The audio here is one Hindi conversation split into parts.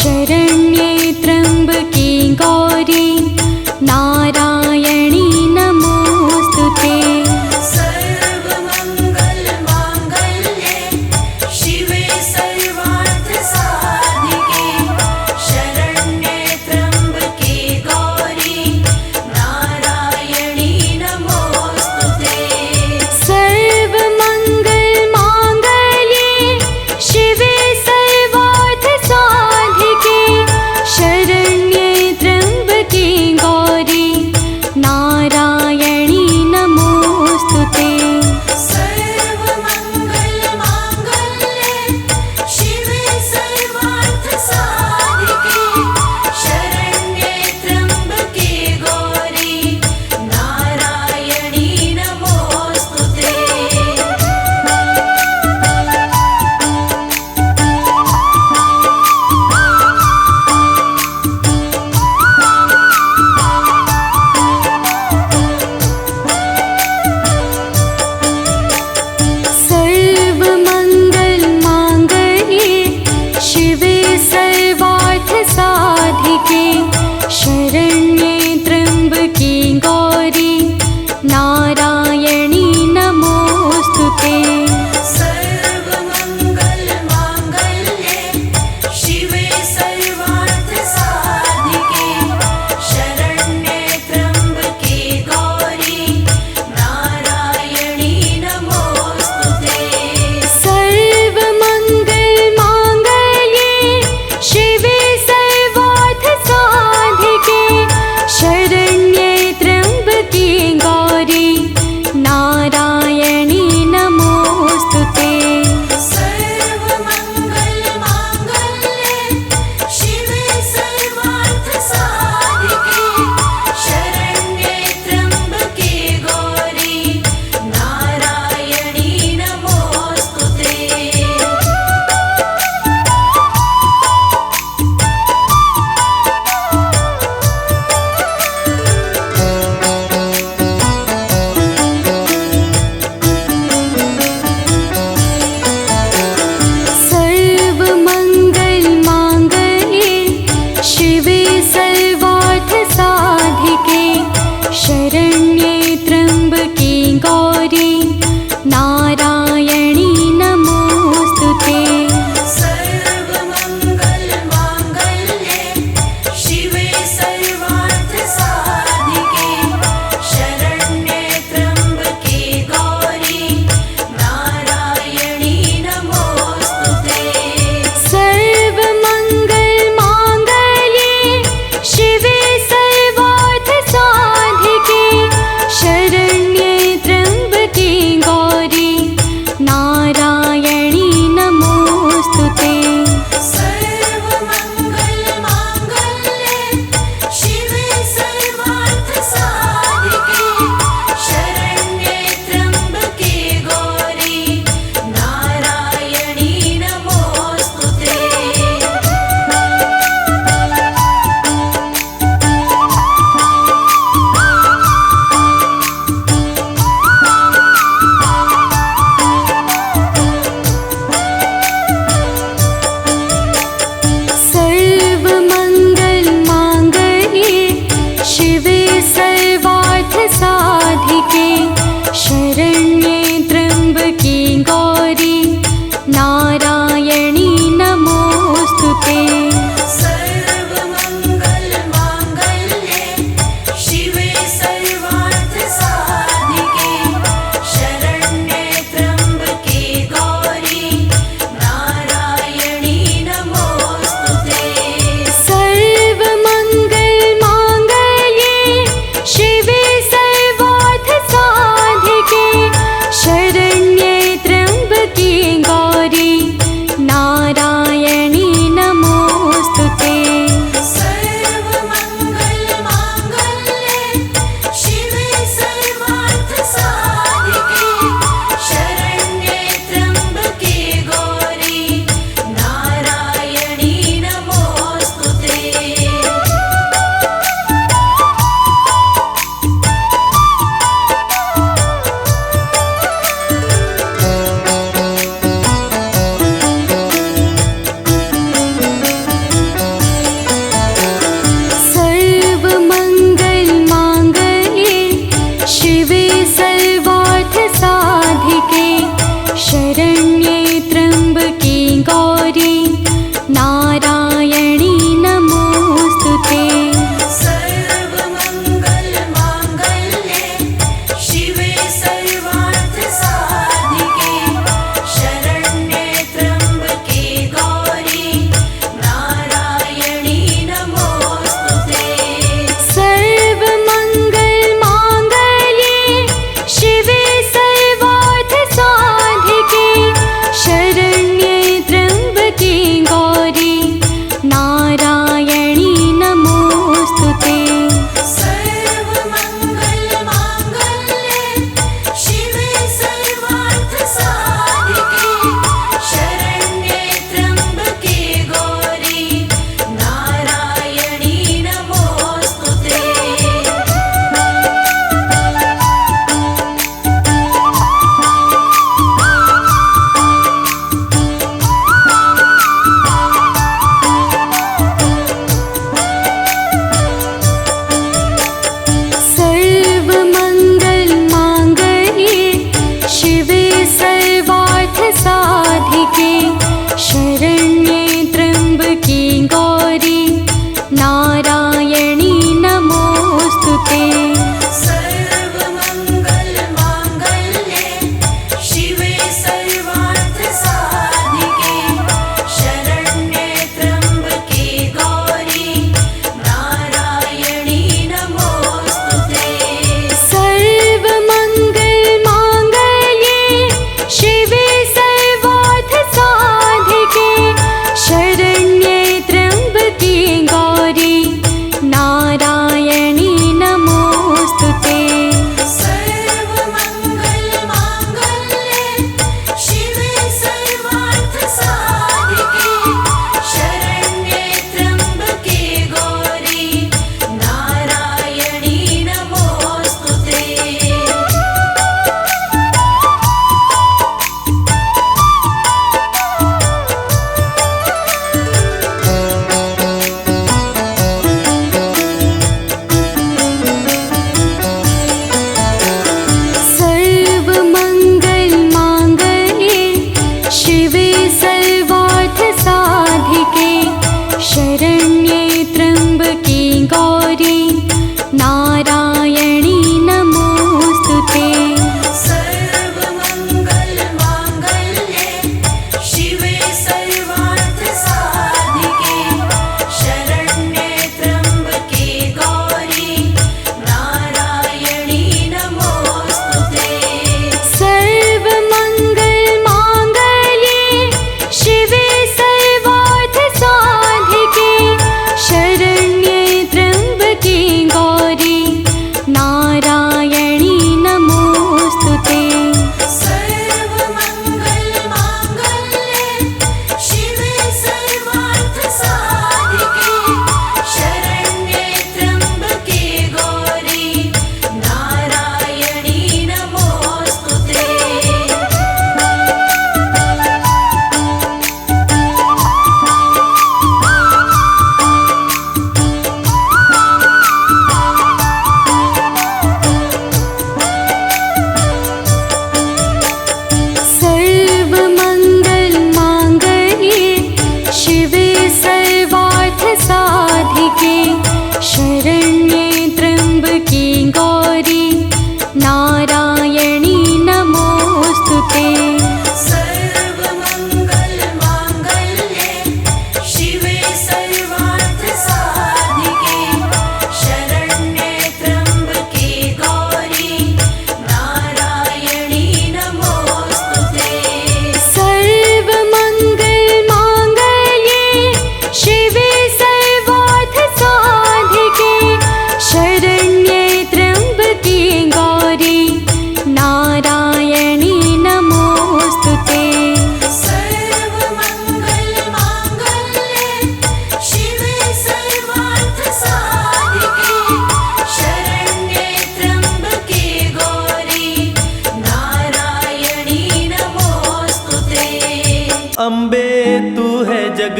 शरण्ये त्र्यम्बके गौरी नारायणी नमोस्तुते। सर्वमङ्गलमाङ्गल्ये शिवे सर्वार्थसाधिके शरण्ये त्र्यम्बके गौरी नारायणी नमोस्तुते। सर्वमङ्गलमाङ्गल्ये शिवे सर्वार्थसाधिके शरण्ये त्र्यम्बके गौरी नारायणी नमोस्तुते। सर्वमङ्गलमाङ्गल्ये शिवे सर्वार्थसाधिके शरण्ये त्र्यम्बके गौरी नारायणी नमोस्तुते। सर्वमङ्गलमाङ्गल्ये शिवे सर्वार्थसाधिके शरण्ये त्र्यम्बके गौरी नारायणी नमोस्तुते। सर्वमङ्गलमाङ्गल्ये शिवे सर्वार्थसाधिके शरण्ये त्र्यम्बके गौरी नारायणी नमोस्तुते। सर्वमङ्गलमाङ्गल्ये शिवे सर्वार्थसाधिके शरण्ये त्र्यम्बके गौरी नारायणी नमोस्तुते। सर्वमङ्गलमाङ्गल्ये शिवे सर्वार्थसाधिके शरण्ये त्र्यम्बके गौरी नारायणी नमोस्तुते। सर्वमङ्गलमाङ्गल्ये शिवे सर्वार्थसाधिके शरण्ये त्र्यम्बके गौरी नारायणी नमोस्तुते। सर्वमङ्गलमाङ्गल्ये शिवे सर्वार्थसाधिके शरण्ये त्र्यम्बके गौरी नारायणी नमोस्तुते। सर्वमङ्गलमाङ्गल्ये शिवे सर्वार्थसाधिके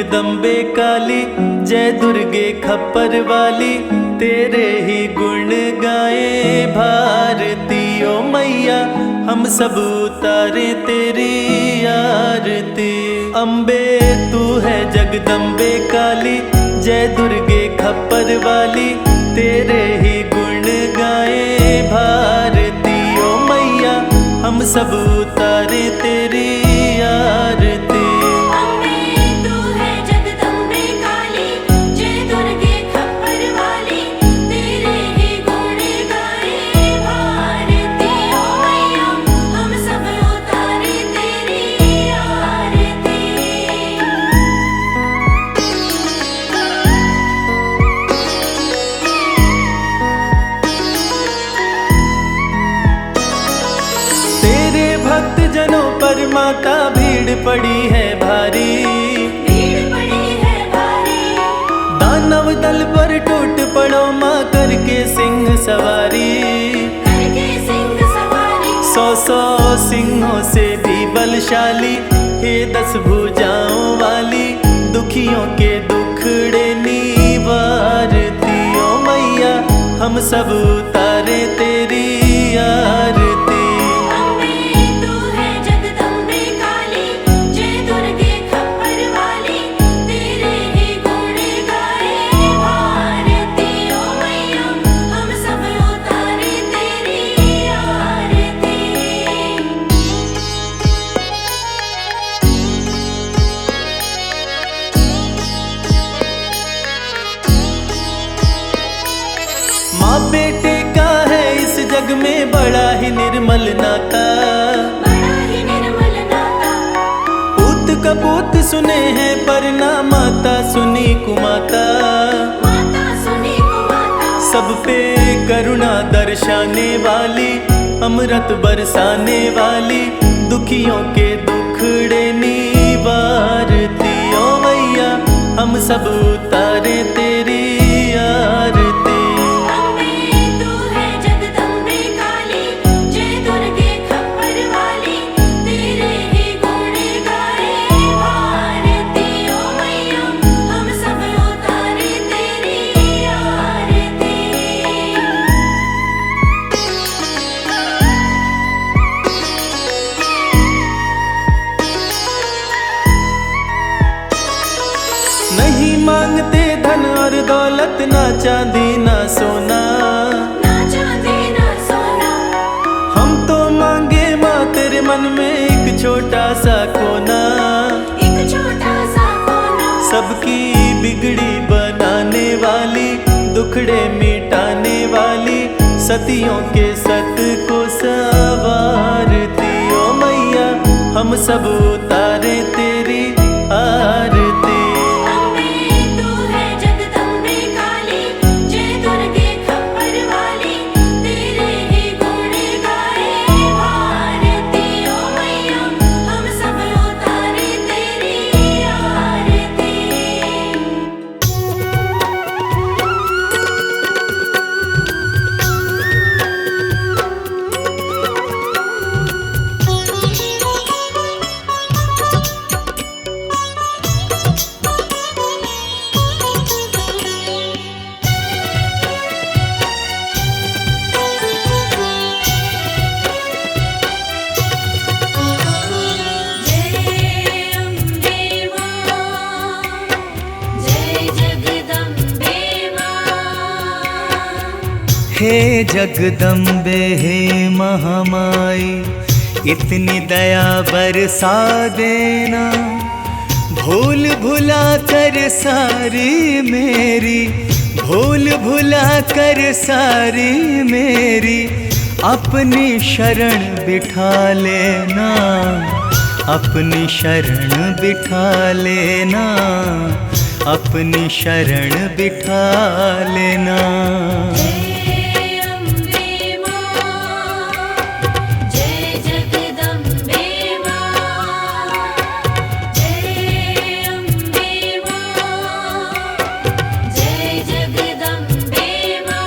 जगदम्बे काली, जय दुर्गे खप्पर वाली, तेरे ही गुण गाए भारती। ओ मैया हम सब उतारे तेरी आरती। अम्बे तू है जगदम्बे काली, जय दुर्गे खप्पर वाली, तेरे ही गुण गाए भारती। ओ मैया हम सब उतारे तेरी आरती। अम्बे तू है जगदम्बे काली, जय दुर्गे खप्पर वाली, तेरे ही गुण गाए भारती। ओ मैया हम सब उतारे तेरी आरती। तेरे भक्त जनों पर माता भीड़ पड़ी है भारी, भीड़ पड़ी है भारी, दानव दल पर टूट पड़ो माँ करके सिंह सवारी। करके सिंह सवारी, 100 सिंहों से भी बलशाली, हे 10 भुजाओं वाली, दुखियों के दुखड़े निवारती। ओ मैया हम सब उतारे तेरी आरती। अम्बे तू है जगदम्बे काली, जय दुर्गे खप्पर वाली, तेरे ही गुण गाए भारती। ओ मैया हम सब उतारे तेरी आरती। माँ बेटे का है इस जग में बड़ा ही निर्मल नाता, बड़ा ही निर्मल नाता, पूत कपूत सुने हैं पर ना माता सुनी कुमाता। माता सुनी कुमाता, सब पे करुणा दर्शाने वाली, अमृत बरसाने वाली, दुखियों के दुखड़े निवारती। ओ मैया हम सब उतारे तेरी आरती। अम्बे तू है जगदम्बे काली, जय दुर्गे खप्पर वाली, तेरे ही गुण गाए भारती। ओ मैया हम सब उतारे तेरी आरती। नहीं मांगते धन और दौलत, ना चांदी ना सोना, ना चांदी ना सोना, हम तो मांगे माँ तेरे मन में एक छोटा सा कोना। एक छोटा सा कोना, सबकी बिगड़ी बनाने वाली, दुखड़े मिटाने वाली, सतियों के सत को सवारती। ओ मैया हम सब उतारे तेरी आरती। अम्बे तू है जगदम्बे काली, जय दुर्गे खप्पर वाली, तेरे ही गुण गाए भारती। ओ मैया हम सब उतारे तेरी आरती। जय अम्बे मां, जय जगदम्बे मां। हे जगदम्बे हे महामाई, इतनी दया बरसा देना, भूल भुला कर सारी मेरी, भूल भुला कर सारी मेरी, अपनी शरण बिठा लेना, अपनी शरण बिठा लेना, अपनी शरण बिठा लेना। जय अम्बे मां, जय जगदम्बे मां, जय अम्बे मां, जय जगदम्बे मां।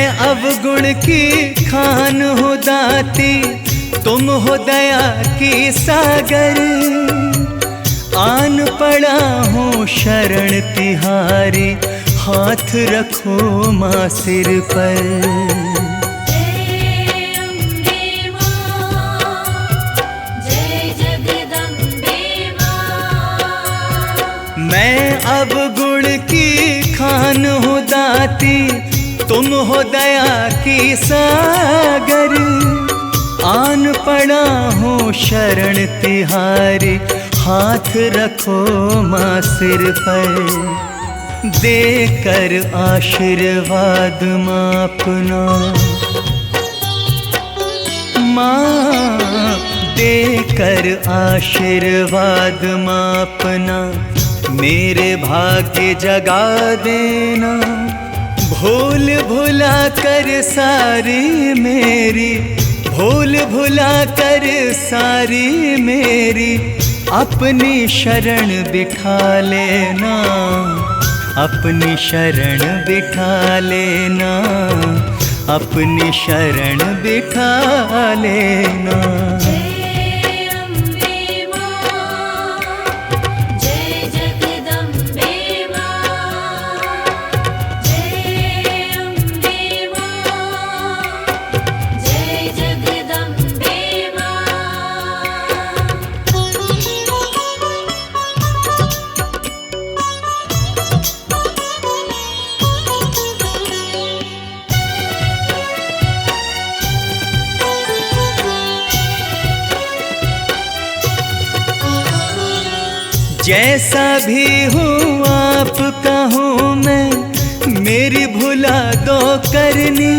मैं अवगुण की खान हूँ दाती, तुम हो दया की सागर। आन पड़ा हूँ शरण तिहारी, हाथ रखो माँ सिर पर। जय अम्बे माँ, जय जगदम्बे माँ। मैं अब गुण की खान हूँ दाती, तुम हो दया की सागर। आन पड़ा हूँ शरण तिहारी, हाथ रखो माँ सिर पर। देकर आशीर्वाद माँ अपना, माँ देकर आशीर्वाद माँ अपना, मेरे भाग्य जगा देना। भूल भुला कर सारी मेरी, भूल भुला कर सारी मेरी, अपनी शरण बिठा लेना, अपनी शरण बिठा लेना, अपनी शरण बिठा लेना। जय अम्बे माँ, जय जगदम्बे माँ। जय अम्बे माँ, जय जगदम्बे माँ। जैसा भी हूँ आपका हूँ मैं, मेरी भुला दो करनी।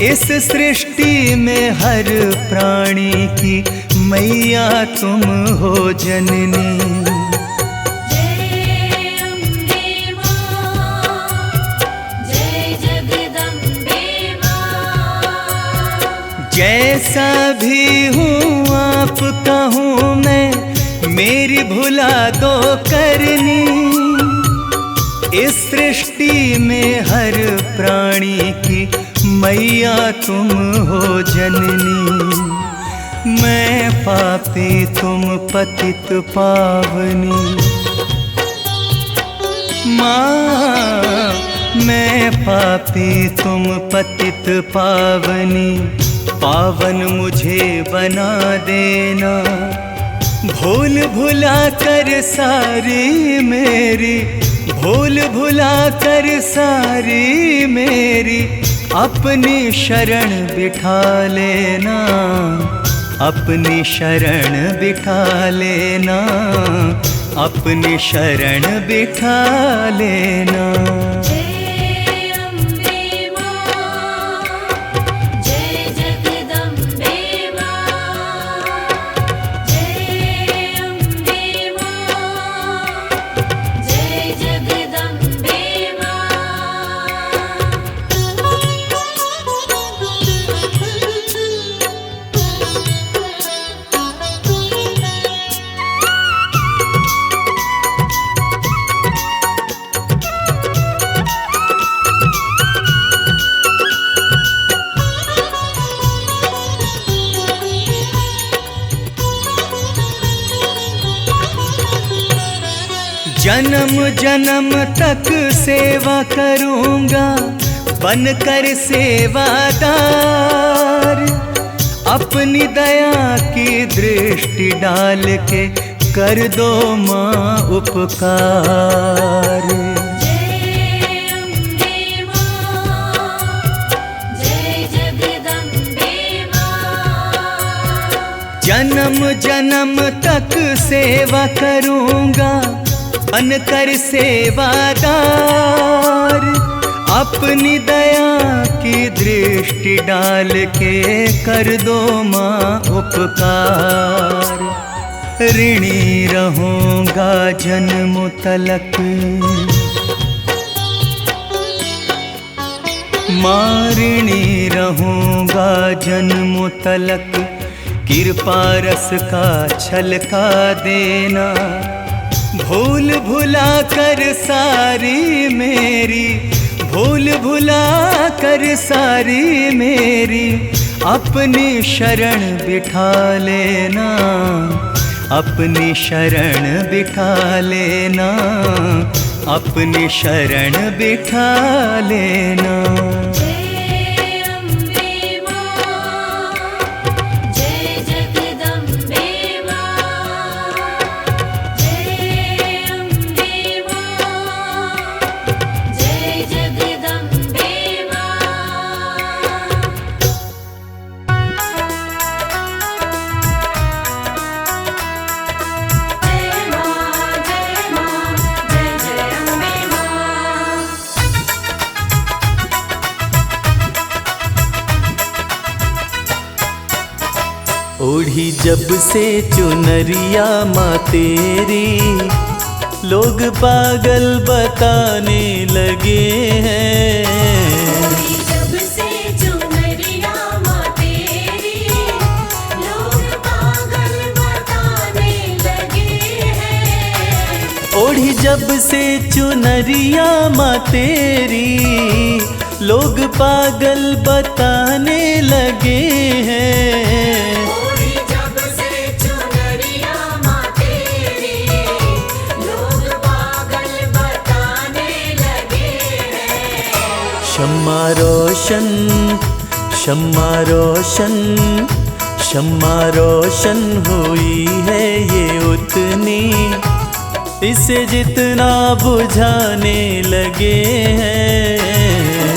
इस सृष्टि में हर प्राणी की मैया तुम हो जननी। जय अम्बे माँ, जय जगदम्बे माँ। जैसा भी हूँ आपका हूँ मैं, मेरी भुला दो करनी। इस सृष्टि में हर प्राणी की मैया तुम हो जननी। मैं पापी तुम पतित पावनी, माँ मैं पापी तुम पतित पावनी। पावन मुझे बना देना, भूल भुला कर सारी मेरी, भूल भुला कर सारी मेरी, अपनी शरण बिठा लेना, अपनी शरण बिठा लेना, अपनी शरण बिठा लेना। जय अम्बे माँ, जय जगदम्बे माँ। जय अम्बे माँ, जय जगदम्बे माँ। जन्म जन्म तक सेवा करूँगा बनकर सेवादार। अपनी दया की दृष्टि डाल के कर दो माँ उपकार। जय अम्बे माँ, जय जगदम्बे माँ। जन्म जन्म तक सेवा करूँगा बनकर सेवादार। अपनी दया की दृष्टि डाल के कर दो माँ उपकार। ऋणी रहूँगा जन्म तलक, माँ ऋणी रहूँगा जन्म तलक। कृपा रस का छलका देना, भूल भुला कर सारी मेरी, भूल भुला कर सारी मेरी अपनी शरण बिठा लेना, अपनी शरण बिठा लेना, अपनी शरण बिठा लेना। जय अम्बे मां, जय जगदम्बे मां, जय अम्बे मां, जय जगदम्बे मां। जय मां, जय मां, जय जय अम्बे मां। ओढ़ी जब से चुनरिया माँ तेरी, लोग पागल बताने लगे हैं। जब से चुनरिया माँ तेरी, लोग पागल बताने लगे हैं। ओढ़ी जब से चुनरिया माँ तेरी, लोग पागल बताने लगे हैं। ओढ़ी जब से चुनरिया माँ तेरी, लोग पागल बताने लगे हैं। शम्मा रोशन, शम्मा रोशन, शम्मा रोशन हुई है ये उतनी, इसे जितना बुझाने लगे हैं।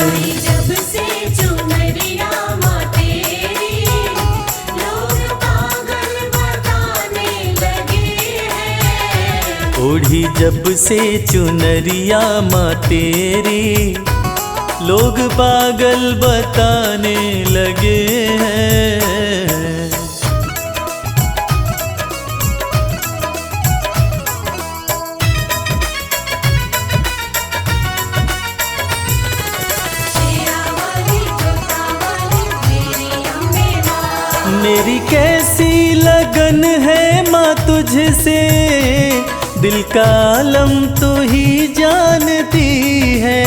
ओढ़ी जब से चुनरिया माँ तेरी, लोग पागल बताने लगे हैं। ओढ़ी जब से चुनरिया माँ तेरी, लोग पागल बताने लगे हैं। शेरा वाली जोता वाली मेरी अम्बे मां। मेरी कैसी लगन है माँ तुझसे, दिल का आलम तू ही जानती है।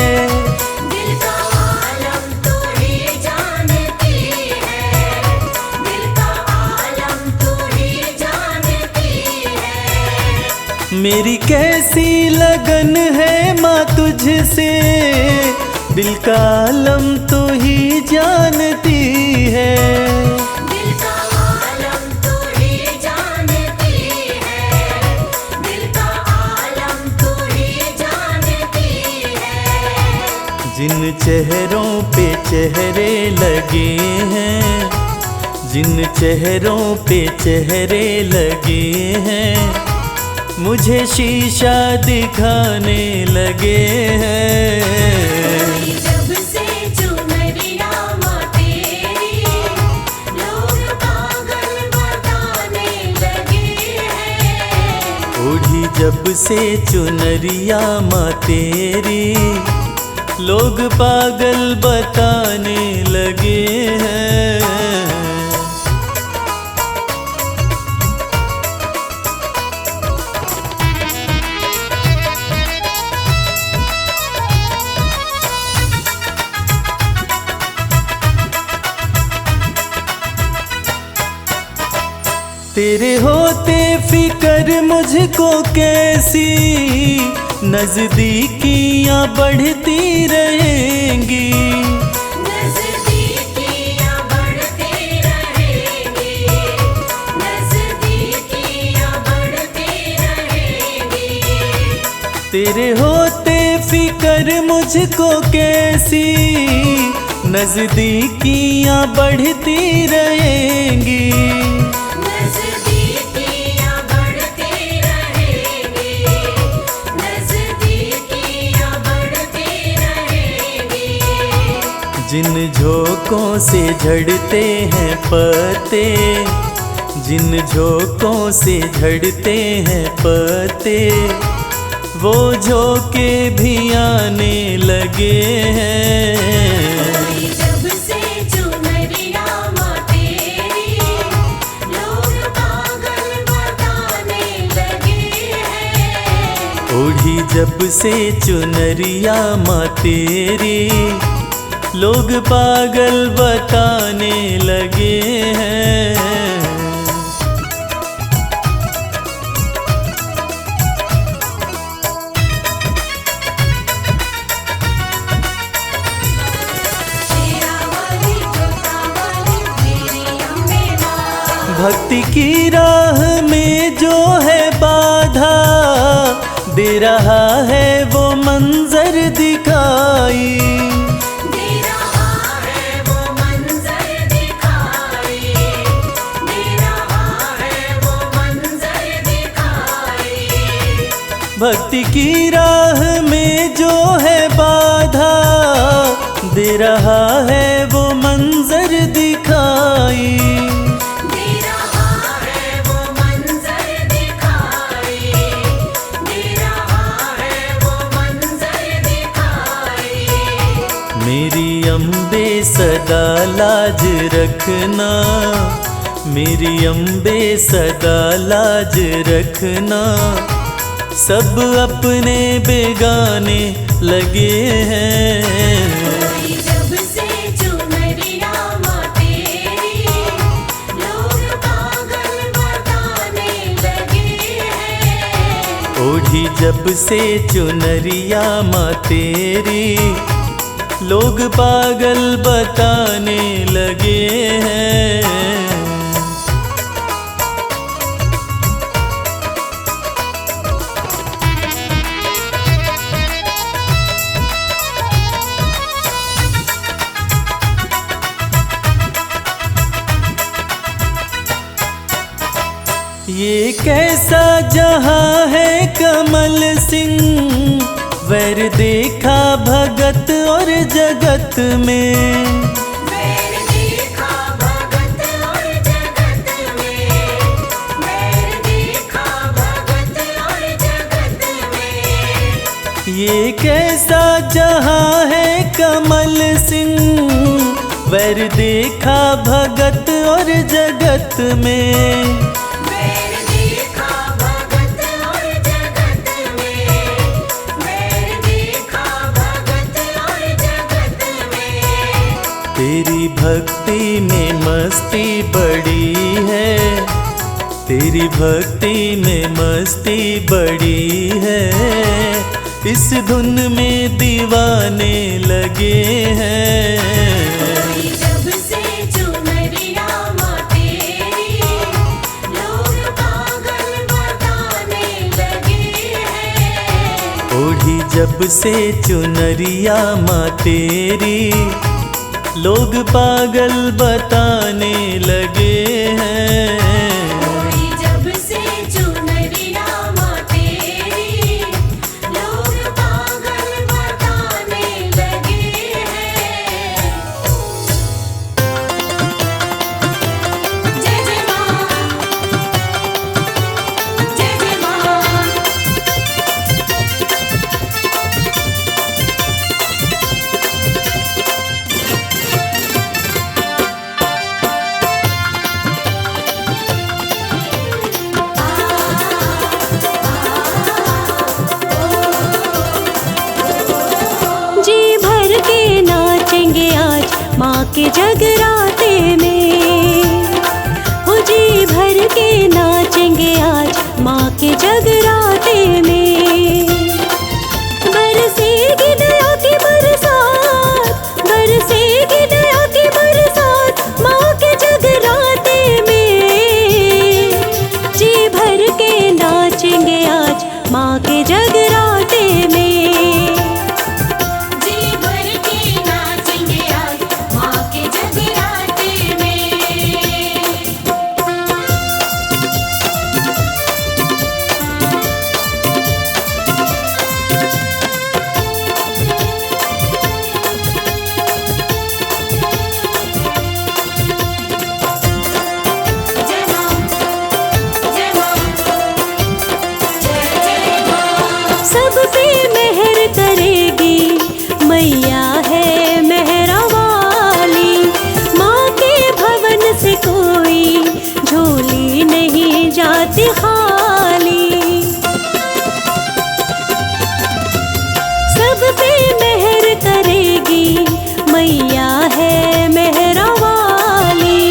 दिल का आलम तू ही जानती है, दिल का आलम तू ही जानती है। मेरी कैसी लगन है माँ तुझसे, दिल का आलम तू ही जानती है। दिल का आलम तू ही जानती है, दिल का आलम तू ही जानती है। जिन चेहरों पे चेहरे लगे हैं, जिन चेहरों पे चेहरे लगे हैं, मुझे शीशा दिखाने लगे हैं। जब से चुनरिया माँ तेरी, लोग पागल बताने लगे हैं। ओढ़ी जब से चुनरिया माँ तेरी, लोग पागल बताने लगे हैं। तेरे होते फिक्र मुझको कैसी, नजदीकियां बढ़ती रहेंगी। नज़दीकियाँ बढ़ती रहेंगी, नज़दीकियाँ बढ़ती रहेंगी। तेरे होते फिक्र मुझको कैसी, नजदीकियां बढ़ती रहेंगी। नज़दीकियाँ बढ़ती रहेंगी, नज़दीकियाँ बढ़ती रहेंगी। जिन झोंकों से झड़ते हैं पत्ते, जिन झोंकों से झड़ते हैं पत्ते, वो झोंके भी आने लगे हैं। जब से चुनरिया माँ तेरी, लोग पागल बताने लगे हैं। ओढ़ी जब जब से चुनरिया माँ तेरी लोग पागल बताने लगे हैं। भक्ति की राह में जो है बाधा दे रहा है वो मंजर दिखाई। दे रहा है वो मंजर दिखाई, दे रहा है वो मंजर दिखाई। भक्ति की राह में जो है बाधा दे रहा है वो मंजर दिखाई। मेरी अम्बे सदा लाज रखना, मेरी अम्बे सदा लाज रखना। सब अपने बेगाने लगे हैं। जब से चुनरिया माँ तेरी लोग पागल बताने लगे हैं। ओढ़ी जब से चुनरिया माँ तेरी लोग पागल बताने लगे हैं। ये कैसा जहां है कमल सिंह, वैर देखा भगत और जगत में। वैर देखा भगत और जगत में, वैर देखा भगत और जगत में। ये कैसा जहां है कमल सिंह, वैर देखा भगत और जगत में। तेरी भक्ति में मस्ती बड़ी है, तेरी भक्ति में मस्ती बड़ी है। इस धुन में दीवाने लगे हैं। जब से चुनरिया माँ तेरी लोग पागल बताने लगे हैं। ओढ़ी जब से चुनरिया माँ तेरी लोग पागल बताने लगे हैं। ओढ़ी जब से चुनरिया माँ तेरी लोग पागल बताने लगे हैं। जय जय माँ, जय जय माँ। माँ के जगराते में, हो जी भर के नाचेंगे आज माँ के जगराते में। बरसेगी दया की बरसात, बरसेगी दया की बरसात माँ के जगराते में। जी भर के नाचेंगे आज माँ के जगराते में। जी भर के नाचेंगे आज माँ के जगराते है मेहरा वाली।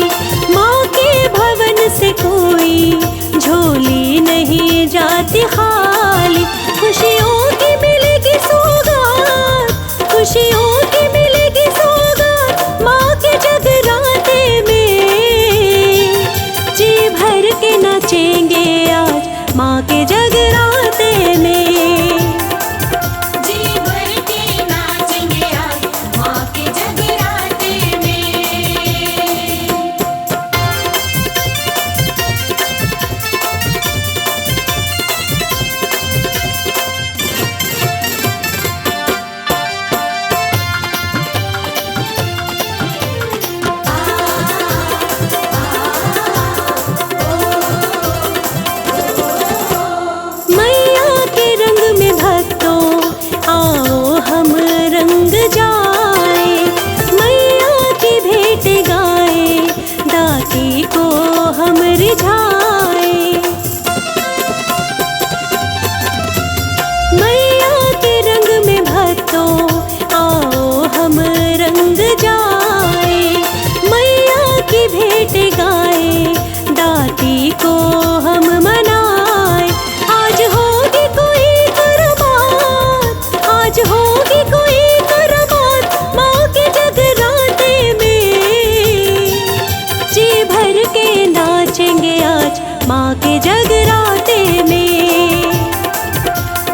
माँ के भवन से कोई झोली नहीं जाती खाली। खुशियों की मिलेगी सौगात, खुशियों की मिलेगी सौगात माँ के जगराते में। जी भर के नाचेंगे आज माँ के जगराते में। जी भर के नाचेंगे आज माँ के जगराते में। मैया के रंग में भक्तों आओ हम रंग जाए। मैया की भेंट गाए, दाती को हम रिझाए। मैया के रंग में भक्तों आओ हम रंग जाए। मैया की भेंट गाए, दाती को हम मनाए। आज होगी कोई करामात, आज होगी कोई करामात माँ के जगराते में। जी भर के नाचेंगे आज माँ के जगराते में।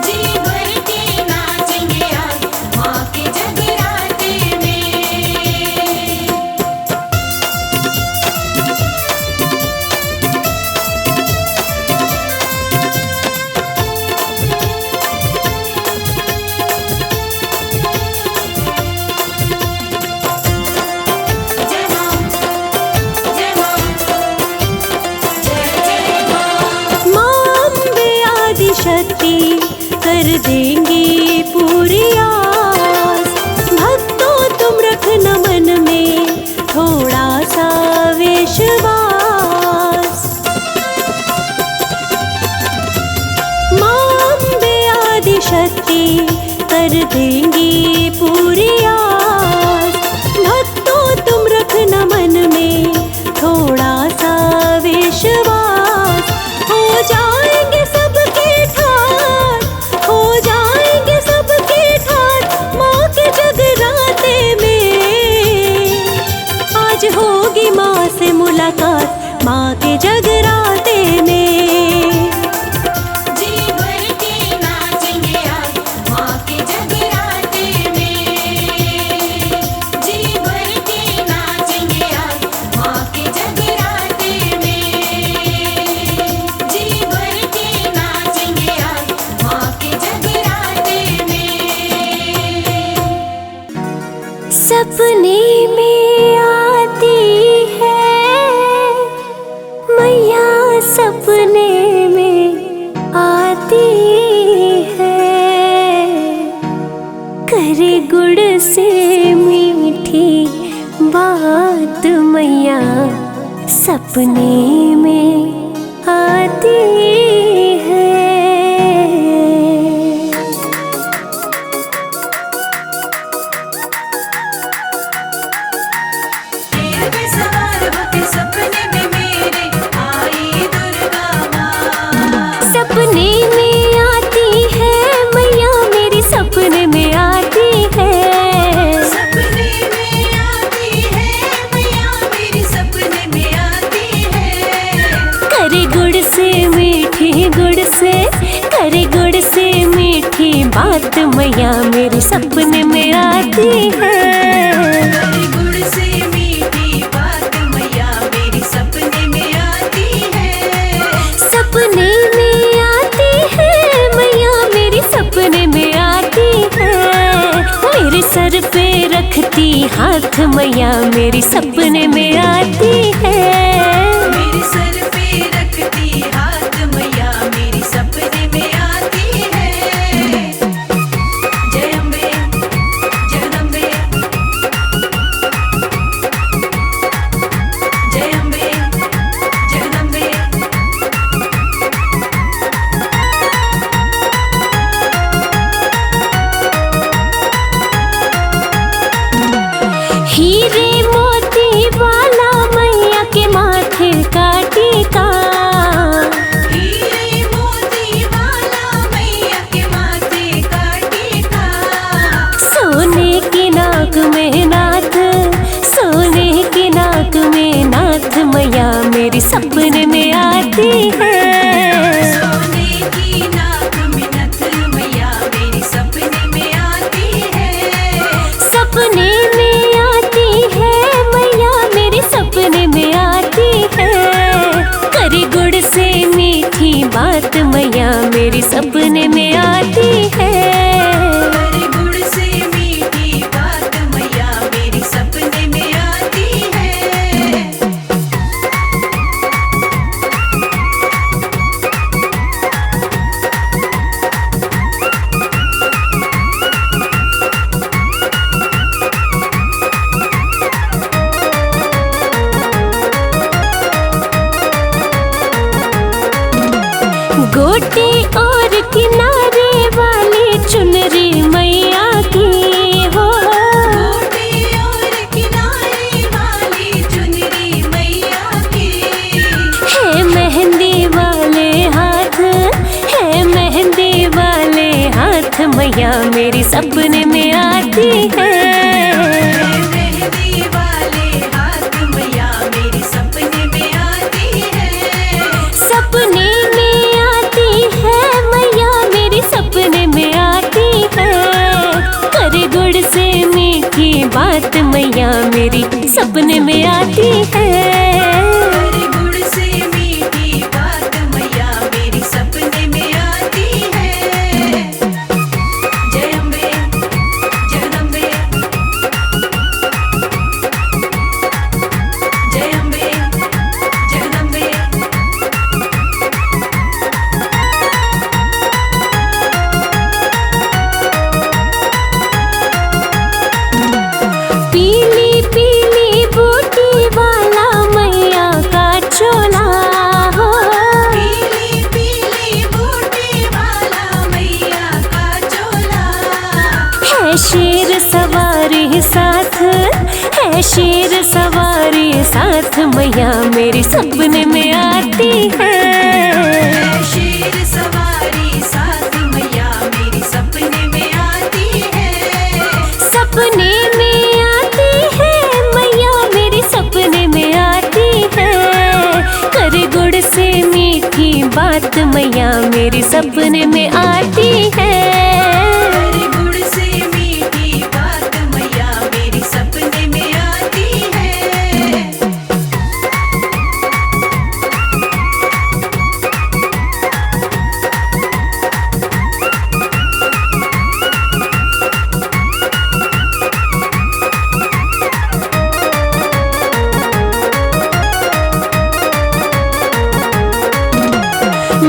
जी भर के नाचेंगे आज माँ के जगराते में। जय माँ, जय माँ, जय जय माँ। माँ अम्बे आदि शक्ति कर देंगी पूरी आस। भक्तों तुम रखना मन में थोड़ा सा विश्वास। माँ अम्बे आदि शक्ति कर देंगी पूरी आस। भक्तों तुम रखना मन में थोड़ा सा विश्वास। हो जाएंगे सबके ठाठ, हो जाएंगे सबके ठाठ माँ के जगराते में। आज होगी माँ से मुलाकात माँ के जगराते में। जी भर के नाचेंगे आज माँ के जगराते में। जी भर के नाचेंगे आज माँ के जगराते में। जी भर के नाचेंगे आज माँ के जगराते में। सपने में आती है मैया, सपने में आती है। करे गुड़ से मीठी बात मैया, सपने में आती है। शेर पे सवार होके सपने में मेरे आई दुर्गा माँ। सपने में आती है मैया मेरी, सपने में आती है। सपने में आती है मैया मेरी, सपने में आती है। करे गुड़ से मीठी, गुड़ से करे गुड़ से मीठी बात मैया मेरी, सपने में आती है। करे गुड़ से मीठी बात मैया मेरी, सपने में आती है। सपने में आती है मैया मेरी, सपने में आती है। मेरे सर पे रखती हाथ मैया मेरी, सपने में आती है। मेरे सर पे रखती हाथ मैया मेरी, सपने में आती है। जय अम्बे, जगदम्बे, जय अम्बे, जगदम्बे। हीर हीरे मोती वाला मैया के माथे का टीका, हीरे मोती वाला मैया के माथे का टीका, सोने की नाक में नाथ, सोने की नाक में नाथ मैया मेरी सपने में आती है। सोने की नाक में नथ मैया मेरी सपने में आती है, सपने में आती है मैया मेरी सपने में आती है। करी गुड़ से मीठी बात मैया मेरी सपने में आती है। हरी गुड़ से मीठी बात मैया मेरी सपने में आती है। गोटे और किनारे वाली चुनरी मैया की हो, गोटे और किनारे वाली चुनरी मैया की, है मेहंदी वाले हाथ, है मेहंदी वाले हाथ मैया मेरी सपने में आती है। मेहंदी वाले हाथ मैया मेरी सपने में आती है, सपने में आती है मैया मेरी सपने में आती है। करे गुड़ से मीठी बात मैया मेरी सपने में आती है। हरी गुड़ से मीठी बात मैया मेरी सपने में आती है। जय अम्बे जगदम्बे, जय अम्बे जगदम्बे। पीली पीली बूटी वाला मैया का चोला हो, पीली पीली बूटी वाला मैया का चोला, है शेर सवारी साथ, है शेर सवारी साथ मैया मेरी सपने में आती है। शेर सवारी साथ मैया मेरी सपने में आती है, सपने में आती है मैया मेरी सपने में आती है। करे गुड़ से मीठी बात मैया मेरी सपने में आती है। हरी गुड़ से मीठी बात मैया मेरी सपने में आती है।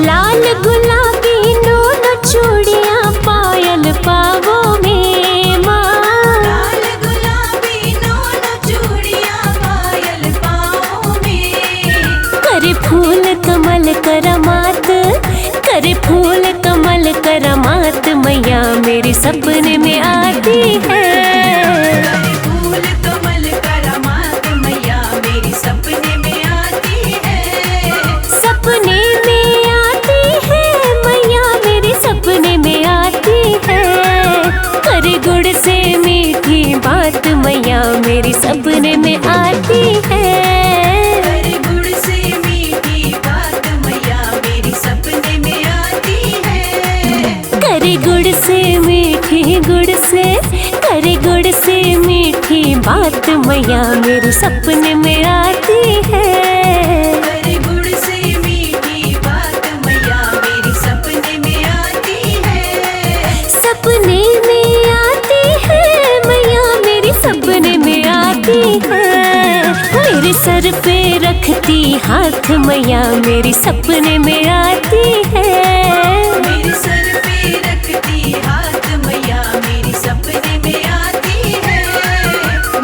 लाल गुलाबी नून चूड़ियाँ पायल पावों में माँ, लाल गुलाबी नून चूड़ियाँ पायल पाँव में, करे फूल कमल करामात, करे फूल कमल करामात मैया मेरी सपने में आती है। हरे फूल कमल करामात मैया मेरी सपने में आती है, सपने में आती है मैया मेरी सपने में आती है। करे गुड़ से मीठी बात मैया मेरी सपने में आती है। हरी गुड़ से मीठी बात मैया मेरी सपने में आती है। करे गुड़ से मीठी गुड़ से, करे गुड़ से मीठी बात मैया मेरी सपने में आती है। हरी गुड़ से मीठी बात मैया मेरी सपने में आती है, सपने में आती है मैया मेरी सपने में आती है। मेरे सर पे रखती हाथ मैया मेरी सपने में आती है। मेरे सर पे रखती हाथ मैया मेरी सपने में आती है,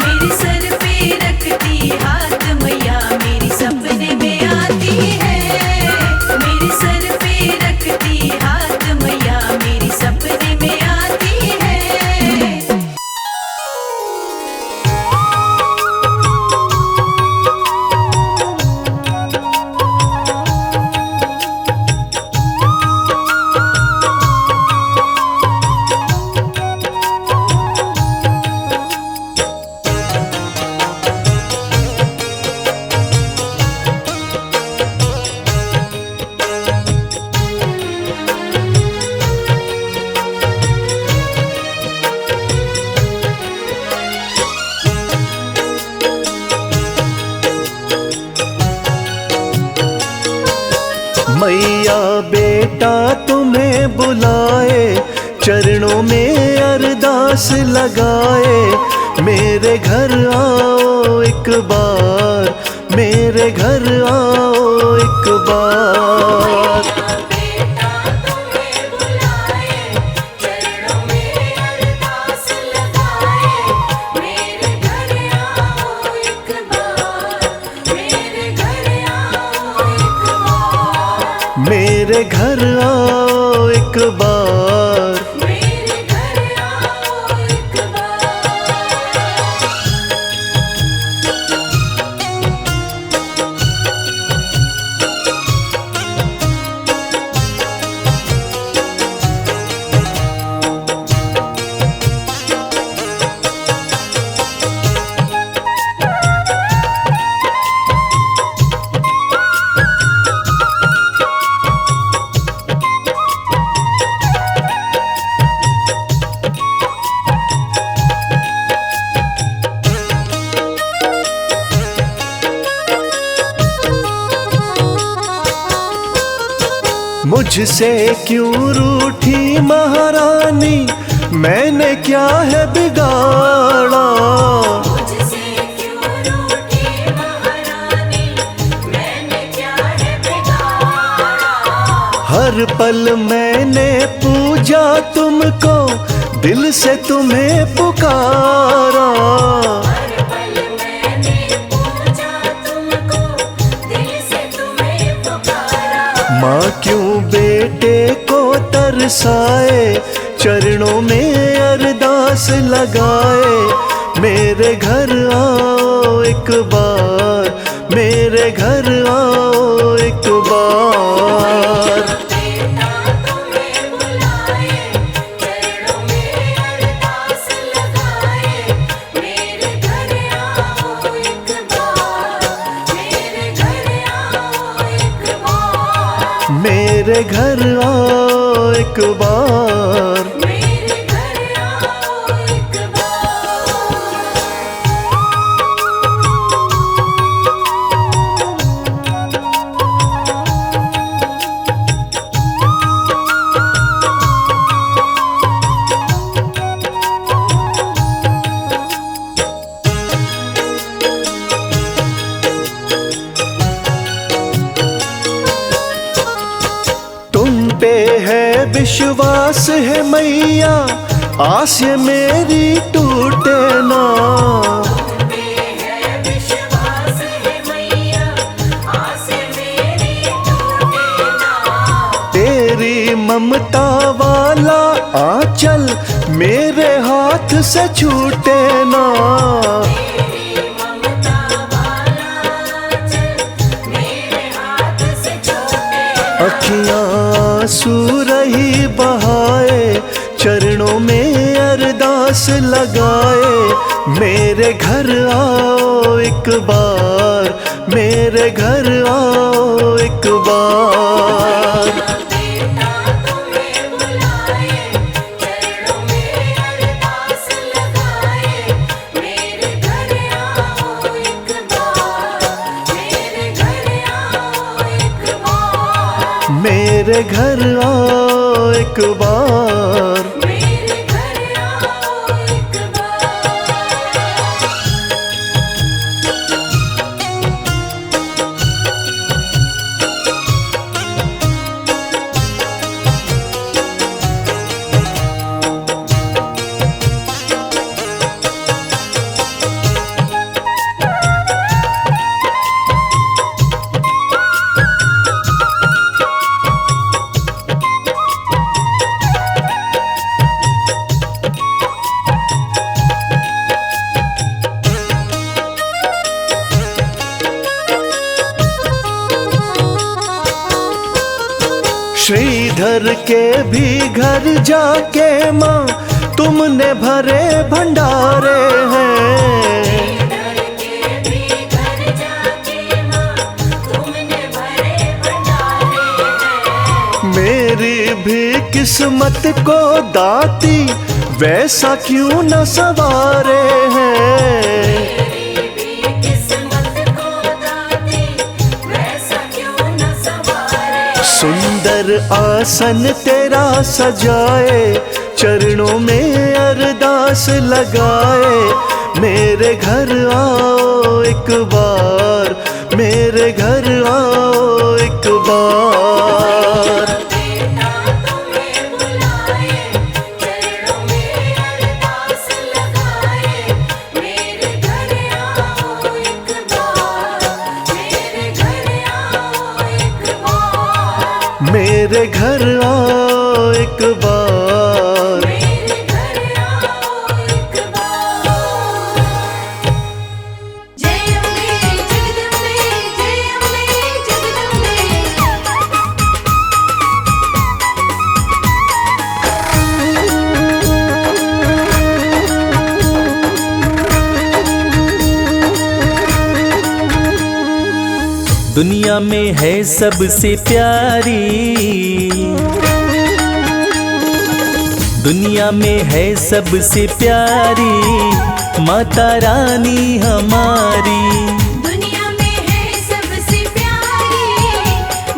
मेरे सर पे रखती हाथ मैया मेरी सपने में आती है, मेरे सर पे रखती हाथ मैया मेरी सपने में आती है। बेटा तुम्हें बुलाए, चरणों में अरदास लगाए। मेरे घर आओ एक बार, मेरे घर आओ एक बार। बेटा तुम्हें बुलाए, चरणों में अरदास लगाए। मेरे घर आओ एक बार, मेरे घर आओ एक बार। मेरे घर आओ एक बार। मेरे घर आओ एक बार। मुझसे क्यों रूठी महारानी, मैंने क्या है बिगाड़ा। मुझसे क्यों रूठी महारानी, मैंने क्या है बिगाड़ा। हर पल मैंने पूजा तुमको, दिल से तुम्हें पुकारा। हर पल मैंने पूजा तुमको, दिल से तुम्हें पुकारा। माँ क्यों बेटे को तरसाए, चरणों में अरदास लगाए। मेरे घर आओ एक बार, मेरे घर आओ एक बार। बेटा तुम्हें बुलाए, चरणों में अरदास लगाए। मेरे घर आओ एक बार, मेरे घर आओ एक बार। मेरे घर आओ एक बार। मेरे घर आओ एक बार। तुम पे है विश्वास है मैया, आस ये मेरी टूटे ना। पे है विश्वास है मैया, आस मेरी टूटे ना। तेरी ममता वाला आंचल मेरे हाथ से छूटे ना। तेरी ममता वाला आंचल मेरे हाथ से छूटे ना। अखियां आंसू रही बहाए, चरणों में अरदास लगाए। मेरे घर आओ एक बार, मेरे घर आओ एक बार। बेटा तुम्हें बुलाए, चरणों में अरदास लगाए। मेरे घर आओ एक बार, मेरे घर आओ एक बार। मेरे घर आओ एक बार। मेरे घर आओ एक बार। श्रीधर के भी घर जाके माँ तुमने भरे भंडारे हैं। इधर के भी घर जाके माँ तुमने भरे भंडारे हैं। मेरी भी किस्मत को दाती वैसा क्यों न सवारे हैं। मेरी भी किस्मत को दाती वैसा क्यों न सवारे। सुंदर आसन तेरा सजाए, चरणों में अरदास लगाए। मेरे घर आओ एक बार, मेरे घर आओ एक बार। बेटा तुम्हें बुलाए, चरणों में अरदास लगाए। मेरे घर आओ एक बार, मेरे घर आओ एक बार। मेरे घर आओ एक बार। मेरे घर आओ एक बार। जय अम्बे जगदम्बे, जय अम्बे जगदम्बे। दुनिया में है सबसे प्यारी, दुनिया में है सबसे प्यारी माता रानी हमारी। दुनिया में है सबसे प्यारी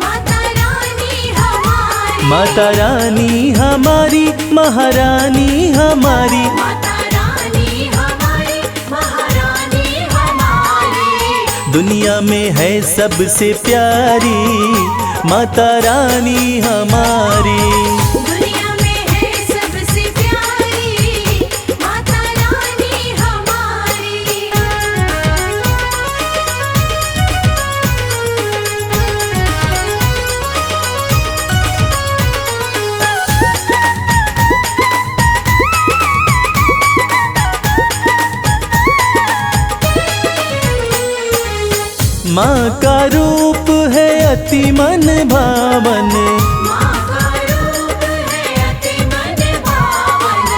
माता रानी हमारी। माता रानी हमारी, महारानी हमारी। माता रानी हमारी, महारानी हमारी। दुनिया में है सबसे प्यारी माता रानी हमारी। दुनिया में है सबसे प्यारी माता रानी हमारी। माँ का रूप है अति मन भावन, माँ का रूप है अति मन भावन।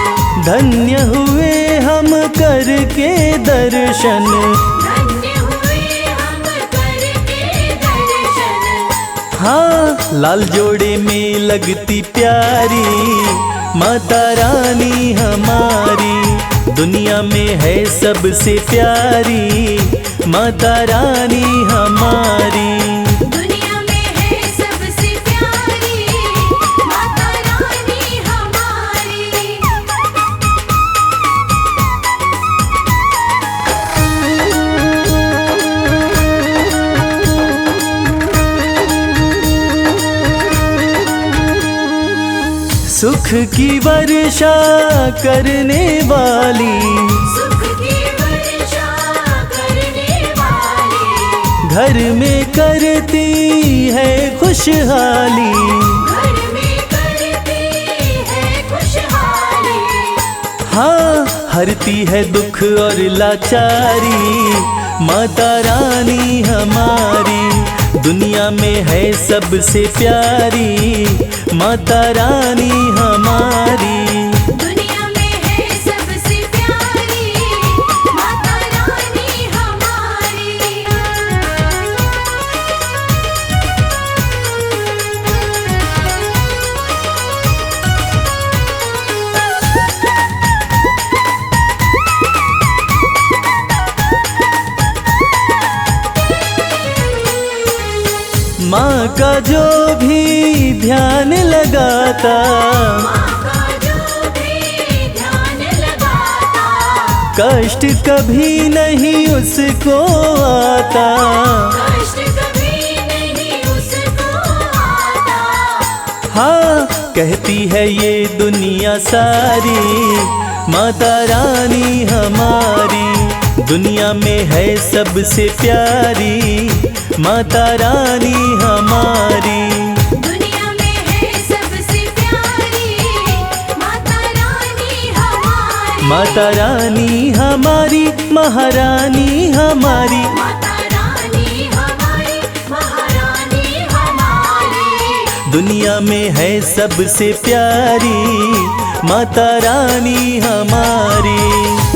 धन्य हुए हम करके दर्शन। धन्य हुए हम करके दर्शन। हाँ, लाल जोड़े में लगती प्यारी माता रानी हमारी। दुनिया में है सबसे प्यारी माता रानी हमारी। दुनिया में है सबसे प्यारी माता रानी हमारी। सुख की वर्षा करने वाली, सुख की वर्षा करने वाली। घर में करती है खुशहाली। घर में करती है खुशहाली। हाँ, हरती है दुख और लाचारी माता रानी हमारी। दुनिया में है सबसे प्यारी माता रानी हमारी। दुनिया में है सबसे प्यारी माता रानी हमारी। माँ का जो भी ध्यान लगाता, माँ का जो भी ध्यान लगाता। कष्ट कभी नहीं उसको आता। कष्ट कभी नहीं उसको आता। हाँ, कहती है ये दुनिया सारी माता रानी हमारी। दुनिया में है सबसे प्यारी माता रानी हमारी। दुनिया में है सबसे प्यारी माता रानी हमारी। माता रानी हमारी, महारानी हमारी। माता रानी हमारी, महारानी हमारी। दुनिया में है सबसे प्यारी माता रानी हमारी।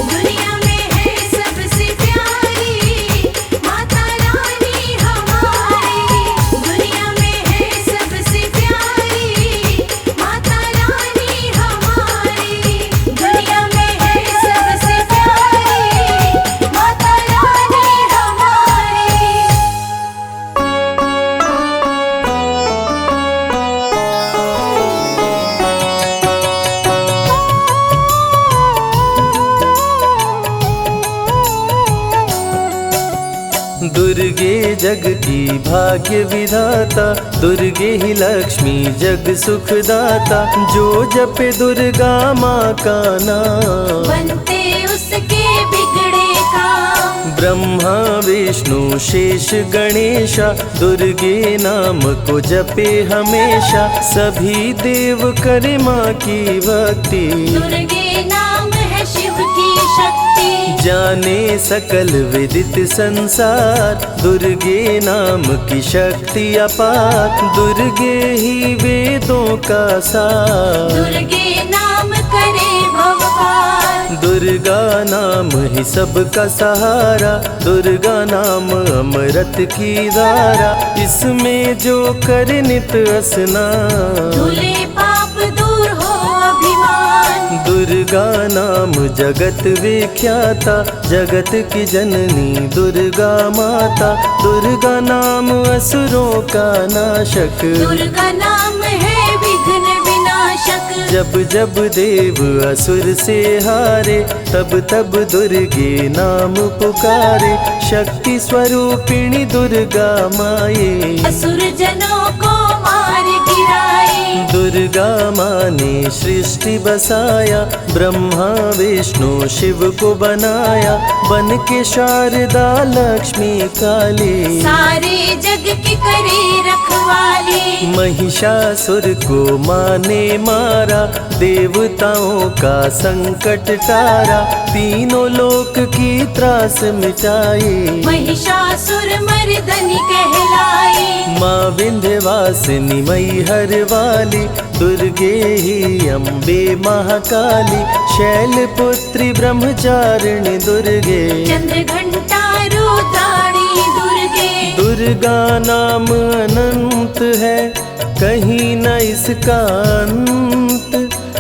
दुनिया में है सबसे प्यारी माता रानी हमारी। दुनिया में है सबसे प्यारी माता रानी हमारी। दुनिया में है सबसे प्यारी माता रानी हमारी। दुर्गे जग की भाग्य विधाता, दुर्गे ही लक्ष्मी जग सुखदाता। जो जपे दुर्गा माँ का नाम, बनते उसके बिगड़े काम। ब्रह्मा विष्णु शेष गणेशा, दुर्गे नाम को जपे हमेशा। सभी देव करे माँ की भक्ति, दुर्गे नाम है शिव की शक्ति। जाने सकल विदित संसार, दुर्गे नाम की शक्ति अपार। दुर्गे ही वेदों का सार, दुर्गे नाम करे भवपार। दुर्गा नाम ही सबका सहारा, दुर्गा नाम अमृत की धारा। इसमें जो करे नित स्नान, धुले पाप दूर हो अभिमान। दुर्गा नाम जगत विख्याता, जगत की जननी दुर्गा माता। दुर्गा नाम असुरों का नाशक, दुर्गा नाम है विघ्न विनाशक। जब जब देव असुर से हारे, तब तब दुर्गे नाम पुकारे। शक्ति स्वरूपिणी दुर्गा माये, असुर जनों को मार गिराए। दुर्गा माँ ने सृष्टि बसाया, ब्रह्मा विष्णु शिव को बनाया। बन के शारदा लक्ष्मी काली, सारे जग की करे रखवाली। महिषासुर को माँ ने मारा, देवताओं का संकट टारा। तीनों लोक की त्रास मिटाई, महिषासुर मर्दनी कहलाई। माँ विंध्यवासिनी मैहर वाली, दुर्गे ही अम्बे महाकाली। शैलपुत्री ब्रह्मचारिणी दुर्गे, चंद्र घंटा रुद्राणी दुर्गे। दुर्गा नाम अनंत है, कहीं न इसका अंत।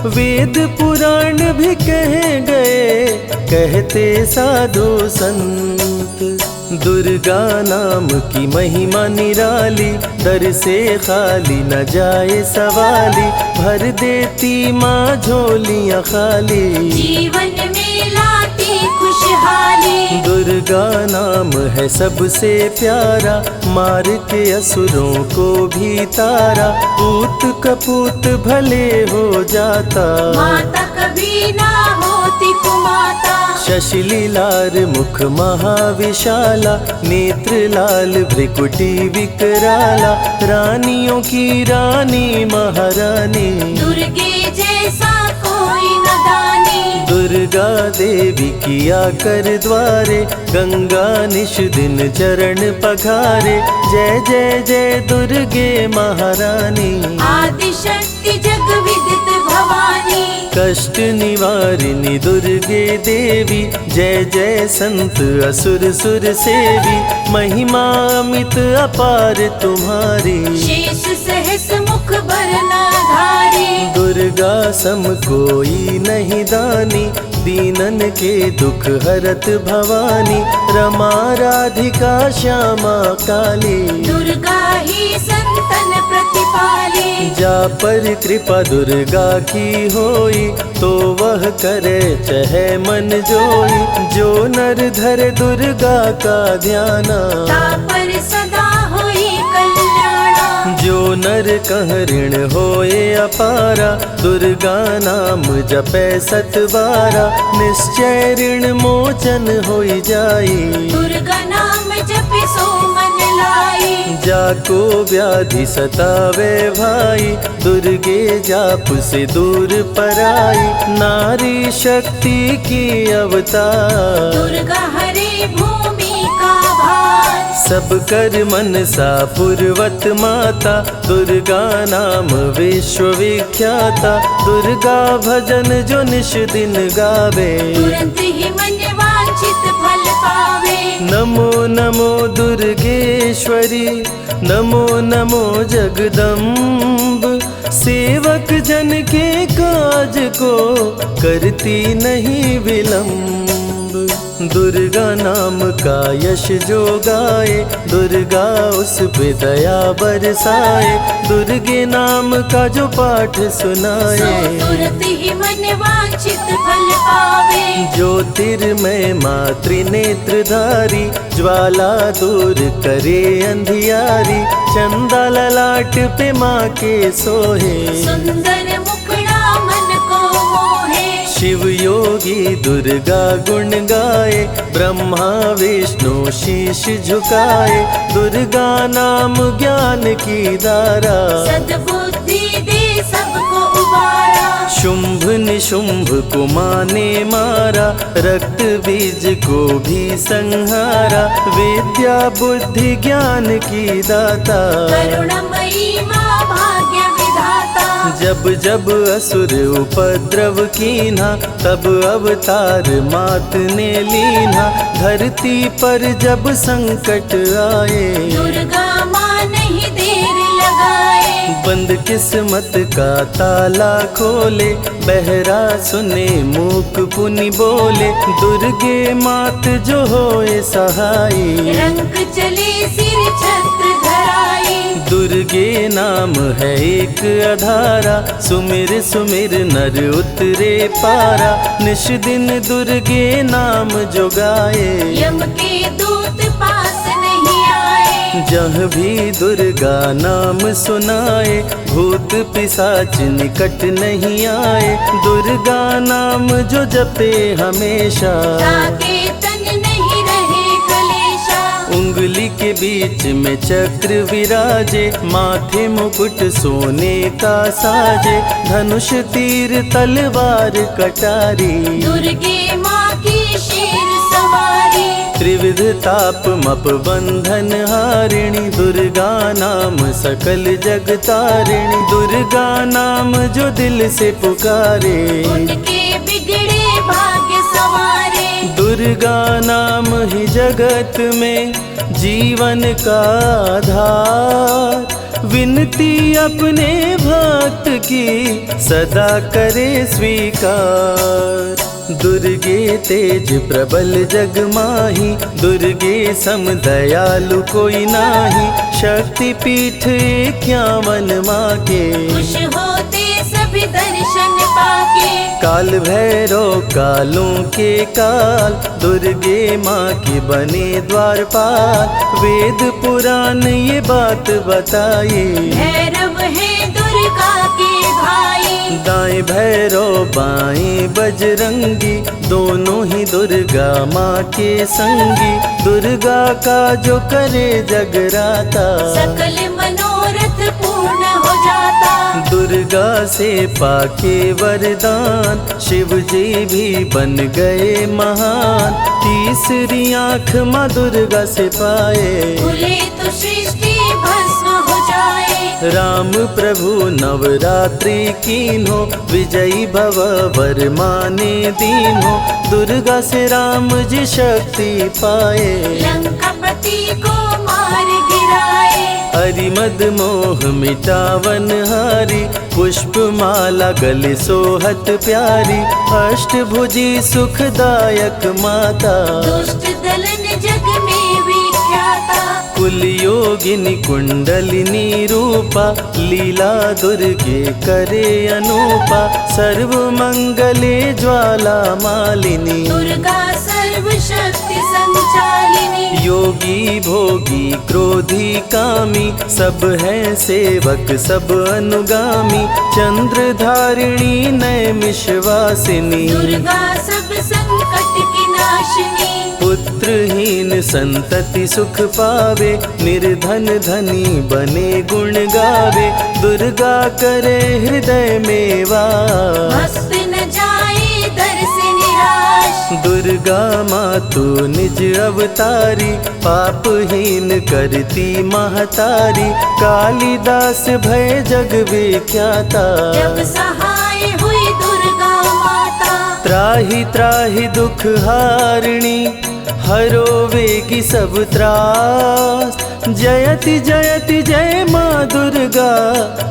वेद पुराण भी कह गए, कहते साधु संत। दुर्गा नाम की महिमा निराली, दर से खाली न जाए सवाली। भर देती माँ झोलियाँ खाली, जीवन में लाती खुशहाली। दुर्गा नाम है सबसे प्यारा, मार के असुरों को भी तारा। पूत कपूत भले हो जाता, माता कभी ना होती कुमाता। शशिलीलार मुख महाविशाला, नेत्र लाल भ्रिकुटी विकराला। रानियों की रानी महारानी, दुर्गे जैसा कोई न दानी। दुर्गा देवी किया कर द्वारे, गंगा निश दिन चरण पखारे। जय जय जय दुर्गे महारानी, आदि शक्ति जग विदित भवानी। कष्ट निवारिणी दुर्गे देवी, जय जय संत असुर सुर सेवी। महिमा अमित अपार तुम्हारी, शेष सहस मुख बरनाधारी। दुर्गा सम कोई नहीं दानी, दीनन के दुख हरत भवानी। रमा राधिका श्यामा काली, दुर्गा ही संतन प्रतिपाली। जा पर कृपा दुर्गा की होई, तो वह करे चहे मन जोई। जो नर धरे दुर्गा का ध्याना, तापर सदा होई कल्याणा। जो नर कह ऋण होए अपारा, दुर्गा नाम जपे सत बारा। निश्चय ऋण मोचन होई जाई, दुर्गा नाम जपे सो मन लाई। जाको व्याधि सतावे भाई, दुर्गे जाप से दूर पराई। नारी शक्ति की अवतार, दुर्गा हरे भूमि का भार। सब कर मनसा पूर्वत माता, दुर्गा नाम विश्व विख्याता। दुर्गा भजन जो निश दिन गावे, तुरंत ही मन वांछित फल पावे। नमो नमो दुर्गेश्वरी, नमो नमो जगदम्ब। सेवक जन के काज को करती नहीं विलम्ब। दुर्गा नाम का यश जो गाए, दुर्गा उस पे दया बरसाए। दुर्गे नाम का जो पाठ सुनाए, तुरंत ही मन वांछित फल पावे। ज्योतिर्मय मातृ नेत्रधारी, ज्वाला दूर करे अंधियारी। चंदा ललाट पे माँ के सोहे, सुंदर मुखड़ा मन को मोहे। शिव योगी दुर्गा गुण गाए, ब्रह्मा विष्णु शीश झुकाए। दुर्गा नाम ज्ञान की धारा, सद्बुद्धि दे सबको उबारा। शुंभ निशुंभ को माने मारा, रक्त बीज को भी संहारा। विद्या बुद्धि ज्ञान की दाता, करुणमयी माँ भाग्य विधाता। जब जब असुर उपद्रव कीन्हा, तब अवतार मात ने लीन्हा। धरती पर जब संकट आए, दुर्गा माँ नहीं देर लगाए। बंद किस्मत का ताला खोले, बहरा सुने मूक पुनि बोले। दुर्गे मात जो होए सहाई, रंग चले सिर छत्र धराई। दुर्गे नाम है एक अधारा, सुमिर सुमिर नर उतरे पारा। निश दिन दुर्गे नाम जो गाए, यम के दूत पास नहीं आए। जहाँ भी दुर्गा नाम सुनाए, भूत पिशाच निकट नहीं आए। दुर्गा नाम जो जपे हमेशा, ताके तन नहीं रहे कलेशा। उंगली के बीच में चक्र विराजे, माथे मुकुट सोने का साजे। धनुष तीर तलवार कटारी, दुर्गे माँ की शेर सवारी। त्रिविध ताप मप बंधन हारिणी, दुर्गा नाम सकल जग तारिणी। दुर्गा नाम जो दिल से पुकारे, उनके बिगड़े भाग्य सवारे। दुर्गा नाम ही जगत में जीवन का आधार। विनती अपने भक्त की सदा करे स्वीकार। दुर्गे तेज प्रबल जग माही, दुर्गे सम दयालु कोई नाही। शक्ति पीठ 51 माँ के, खुश होते सभी दर्शन पाके। काल भैरव कालों के काल, दुर्गे माँ के बने द्वारपाल। वेद पुराण ये बात बताए, भैरव है दुर्गा के भाई। दाएं भैरव बाएं बजरंगी, दोनों ही दुर्गा माँ के संगी। दुर्गा का जो करे जगराता, सकल मनोरथ पूर्ण हो जाता। दुर्गा से पाके वरदान, शिव जी भी बन गए महान। तीसरी आँख माँ दुर्गा से पाए, खुले तो सृष्टि भस्म हो जाए। राम प्रभु नवरात्रि कीन्हो, विजयी भव वर माने दीन्हो। दुर्गा से राम जी शक्ति पाए, लंकापति को मार गिराए। अरिमद मोह मिटावन हारी, पुष्प माला गले सोहत प्यारी। अष्टभुजी सुखदायक माता, दुष्ट दलन जग में विख्याता। कुल योगिनी कुंडलिनी रूपा, लीला दुर्गे करे अनूपा। सर्व मंगले ज्वाला मालिनी, दुर्गा सर्वशक्ति संचालिनी। योगी भोगी क्रोधी कामी, सब हैं सेवक सब अनुगामी। चंद्र धारिणी नैमिषवासिनी, दुर्गा सब संकट की नाशिनी। पुत्रहीन संतति सुख पावे, निर्धन धनी बने गुण गावे। दुर्गा करे हृदय में वास, भक्त न जाए दर से निराश। दुर्गा माँ तू निज अवतारी, पापहीन करती महतारी। कालिदास भय जग विख्याता, जब सहाय हुई दुर्गा माता। त्राहि त्राहि दुख हारिणी, हरो वेगी सब त्रास। जयति जयति जय माँ दुर्गा,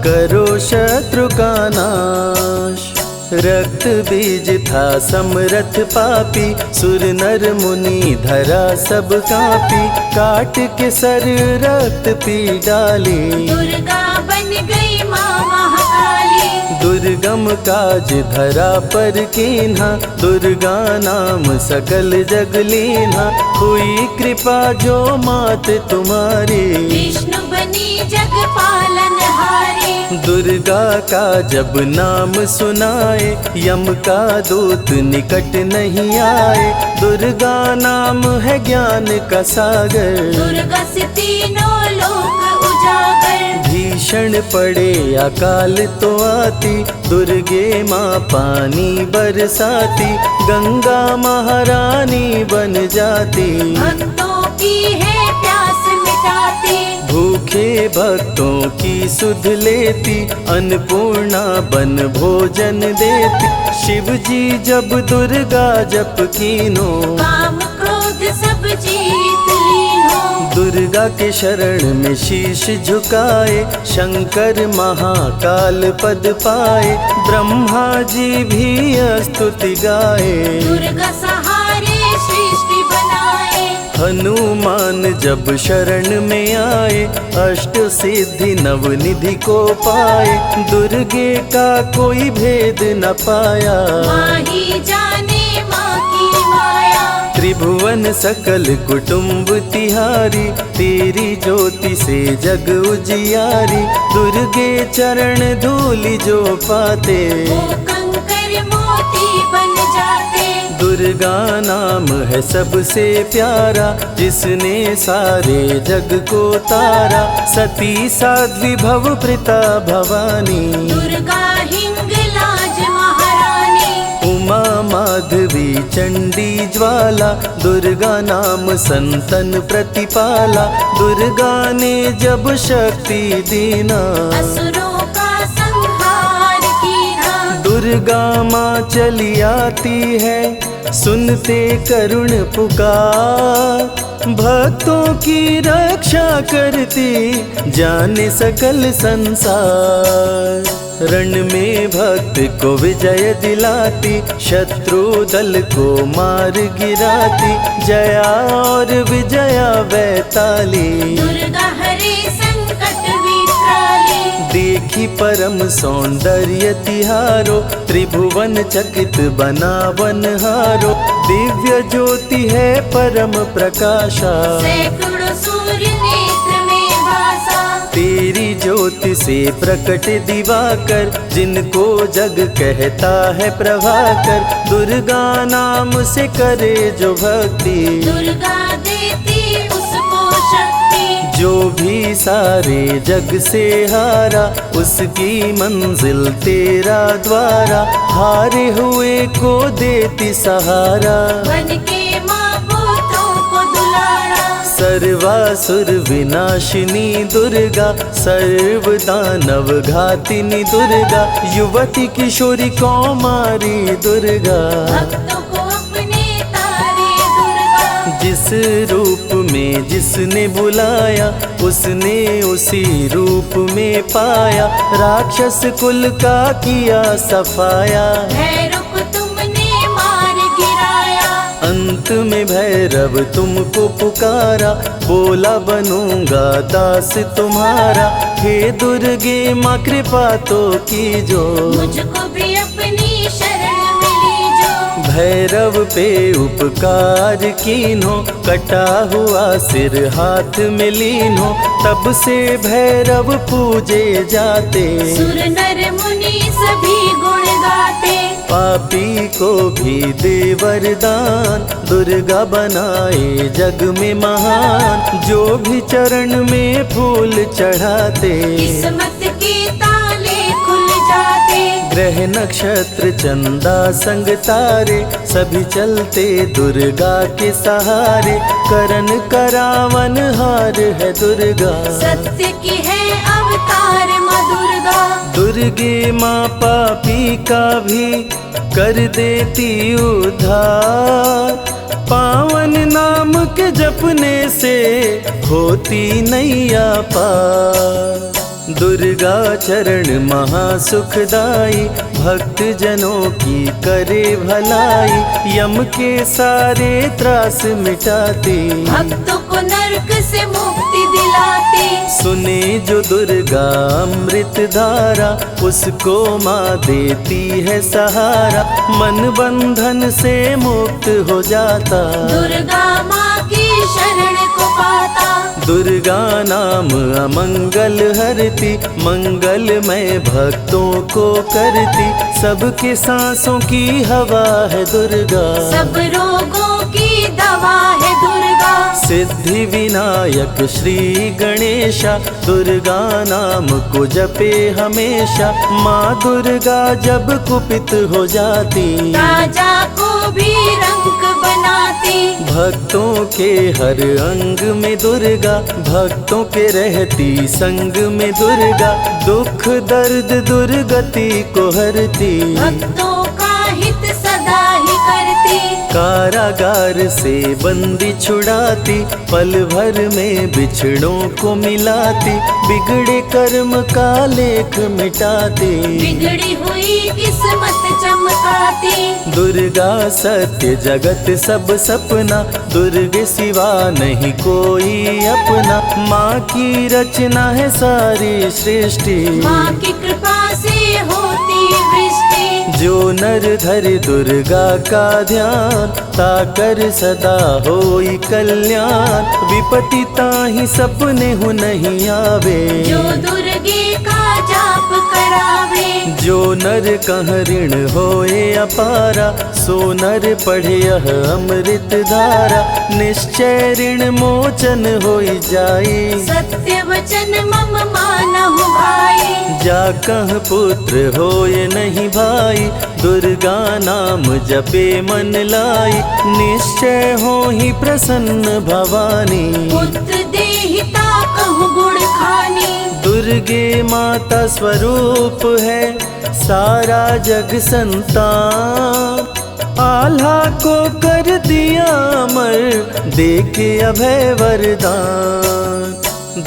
करो शत्रु का नाश। रक्त बीज था समरथ पापी, सुर नर मुनि धरा सब कापी, काट के सर रक्त पी डाली, दुर्गा बन गई माँ महाकाली। दुर्गम काज धरा पर कीन्हा, दुर्गा नाम सकल जग लीन्हा, हुई कृपा जो मात तुम्हारी, विष्णु बनी जग पालन हारी। दुर्गा का जब नाम सुनाए, यम का दूत निकट नहीं आए, दुर्गा नाम है ज्ञान का सागर, दुर्गा से तीनों लोक उजागर। भीषण पड़े अकाल तो आती, दुर्गे माँ पानी बरसाती, गंगा महारानी बन जाती, भक्तों की है प्यास मिटाती, भूखे भक्तों की सुध लेती, अन्नपूर्णा बन भोजन देती, शिव जी जब दुर्गा जप कीनो, काम क्रोध सब जीत लीनो। दुर्गा के शरण में शीश झुकाए, शंकर महाकाल पद पाए, ब्रह्मा जी भी स्तुति गाए, दुर्गा सहारे सृष्टि बनाए, हनुमान जब शरण में आए, अष्ट सिद्धि नवनिधि को पाए, दुर्गे का कोई भेद न पाया, माँ ही जाने माँ की माया। त्रिभुवन सकल कुटुंब तिहारी, तेरी ज्योति से जग उजियारी, दुर्गे चरण धूलि जो पाते, वो कंकर मोती बन जाते, दुर्गा नाम है सबसे प्यारा, जिसने सारे जग को तारा, सती साध्वी भव प्रीता भवानी, दुर्गा हिंगलाज महारानी, उमा माधवी चंडी ज्वाला, दुर्गा नाम संतन प्रतिपाला, दुर्गा ने जब शक्ति दीना, असुरों का संहार कीना, दुर्गा माँ चली आती है, सुनते करुण पुकार, भक्तों की रक्षा करती, जाने सकल संसार, रण में भक्त को विजय दिलाती, शत्रु दल को मार गिराती, जया और विजया वैताली, दुर्गा हरे संकट विकराली, देखी परम सौंदर्य तिहारो, त्रिभुवन चकित बनावन हारो, दिव्य ज्योति है परम प्रकाशा, सैकड़ों सूर्य नेत्र में भासा, तेरी ज्योति से प्रकट दिवाकर, जिनको जग कहता है प्रभाकर, दुर्गा नाम से करे जो भक्ति, दुर्गा देती उसको शक्ति, जो भी सारे जग से हारा, उसकी मंजिल तेरा द्वारा, हारे हुए को देती सहारा, बन के माँ पुत्रों को दुलारा, सर्वासुर विनाशिनी दुर्गा, सर्व दानव घातिनी दुर्गा, युवती किशोरी कौमारी दुर्गा, भक्तों को अपने तारे दुर्गा, जिस रूप में जिसने बुलाया, उसने उसी रूप में पाया, राक्षस कुल का किया सफाया, भैरव को तुमने मार गिराया, अंत में भैरव तुमको पुकारा, बोला बनूंगा दास तुम्हारा, हे दुर्गे माँ कृपा तो कीजो, मुझको भी अपनी शरण में लीजो, भैरव पे उपकार कीन्हो, कटा हुआ सिर हाथ में लीन्हो, तब से भैरव पूजे जाते, सुर नर मुनि सभी गुण गाते, पापी को भी दे वरदान, दुर्गा बनाए जग में महान, जो भी चरण में फूल चढ़ाते, किस्मत के ताले खुल जाते, ग्रह नक्षत्र चंदा संग तारे, सभी चलते दुर्गा के सहारे, करन करावन हार है दुर्गा, सत्य की है अवतार माँ दुर्गा, दुर्गे माँ पापी का भी कर देती उद्धार, पावन नाम के जपने से होती नैया पार। दुर्गा चरण महासुखदाई, भक्त जनों की करे भलाई, यम के सारे त्रास मिटाती, भक्तों को नरक से मुक्ति दिलाती। सुने जो दुर्गा अमृत धारा, उसको माँ देती है सहारा, मन बंधन से मुक्त हो जाता, दुर्गा माँ की शरण को पाता। दुर्गा नाम अमंगल हरती, मंगलमय भक्तों को करती, सबके सांसों की हवा है दुर्गा, सब रोगों की दवा है दुर्गा। सिद्धि विनायक श्री गणेशा, दुर्गा नाम को जपे हमेशा, माँ दुर्गा जब कुपित हो जाती, राजा को भी रंग बनाती। भक्तों के हर अंग में दुर्गा, भक्तों के रहती संग में दुर्गा, दुख दर्द दुर्गति को हरती, भक्तों का हित सदा ही करती। कारागार से बंदी छुड़ाती, पल भर में बिछड़ों को मिलाती, बिगड़े कर्म का लेख मिटाती, बिगड़ी हुई किस्मत चमकाती। दुर्गा सत्य जगत सब सपना, दुर्गे सिवा नहीं कोई अपना, माँ की रचना है सारी सृष्टि, माँ की कृपा से होती वृष्टि। जो नर धरे दुर्गा का ध्यान, ताकर सदा होई कल्याण, विपत्ति ताहि सपने हो नहीं आवे, जो दुर्गे का जाप करावे। जो नर कह ऋण होए अपारा, सो नर पढ़े यह अमृत धारा, निश्चय ऋण मोचन होई जाई, सत्य वचन मम मानहु भाई। जा कह पुत्र होए नहीं भाई, दुर्गा नाम जपे मन लाई, निश्चय हो ही प्रसन्न भवानी, पुत्र देहिता कहु गुण खानी। दुर्गे माता स्वरूप है सारा जग संतान, आल्हा को कर दिया अमर, देके अभय वरदान,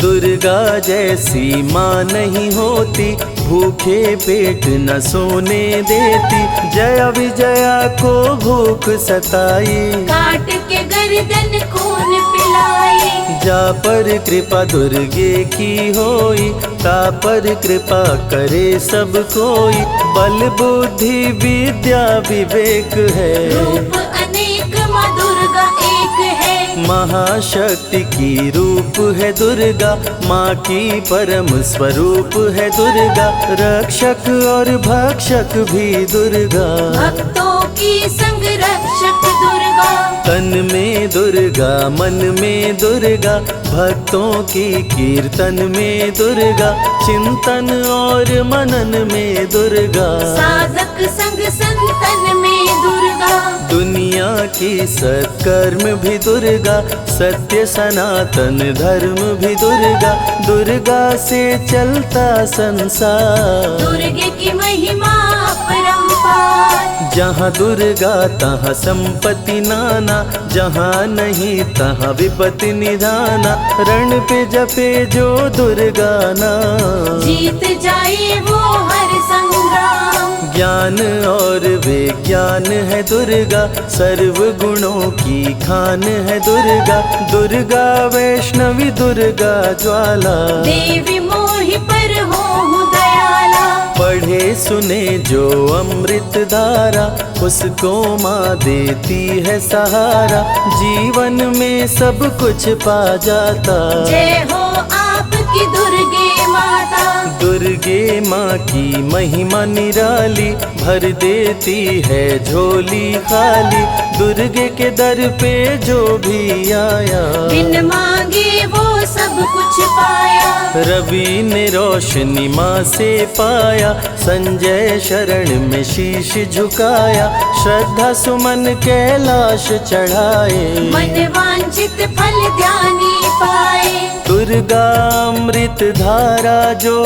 दुर्गा जैसी माँ नहीं होती, भूखे पेट न सोने देती, जया विजया को भूख सताई, काट के गर्दन खून पिलाई। जा पर कृपा दुर्गे की होई, ता पर कृपा करे सब कोई, बल बुद्धि विद्या विवेक है, रूप अनेक माँ दुर्गा एक है। महाशक्ति की रूप है दुर्गा, माँ की परम स्वरूप है दुर्गा, रक्षक और भक्षक भी दुर्गा, भक्तों की संग रक्षक दुर्गा। तन में दुर्गा मन में दुर्गा, भक्तों की कीर्तन में दुर्गा, चिंतन और मनन में दुर्गा, साधक संग संतन में दुर्गा। दुनिया की सत्कर्म भी दुर्गा, सत्य सनातन धर्म भी दुर्गा, दुर्गा से चलता संसार, दुर्गे की महिमा अपरंपार। जहाँ दुर्गा तहाँ संपत्ति नाना, जहाँ नहीं तहाँ विपत्ति निधाना, रण पे जपे जो दुर्गा नाम, जीत जाए वो हर संग्राम। ज्ञान और विज्ञान है दुर्गा, सर्व गुणों की खान है दुर्गा, दुर्गा वैष्णवी दुर्गा ज्वाला, देवी मोहि पर हो दयाला। पढ़े सुने जो अमृत धारा, उसको माँ देती है सहारा, जीवन में सब कुछ पा जाता, जय हो आपकी दुर्गे माता। दुर्गे माँ की महिमा निराली, भर देती है झोली खाली, दुर्गे के दर पे जो भी आया, बिन मांगे वो सब कुछ पाया। रवि ने रोशनी माँ से पाया, संजय शरण में शीश झुकाया, श्रद्धा सुमन कैलाश चढ़ाए, मन वांछित फल ध्यानी पाए। दुर्गा अमृत धारा जो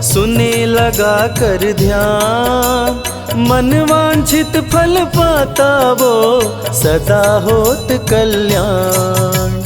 सुने लगा कर ध्यान, मन वांछित फल पाता वो सदा होत कल्याण।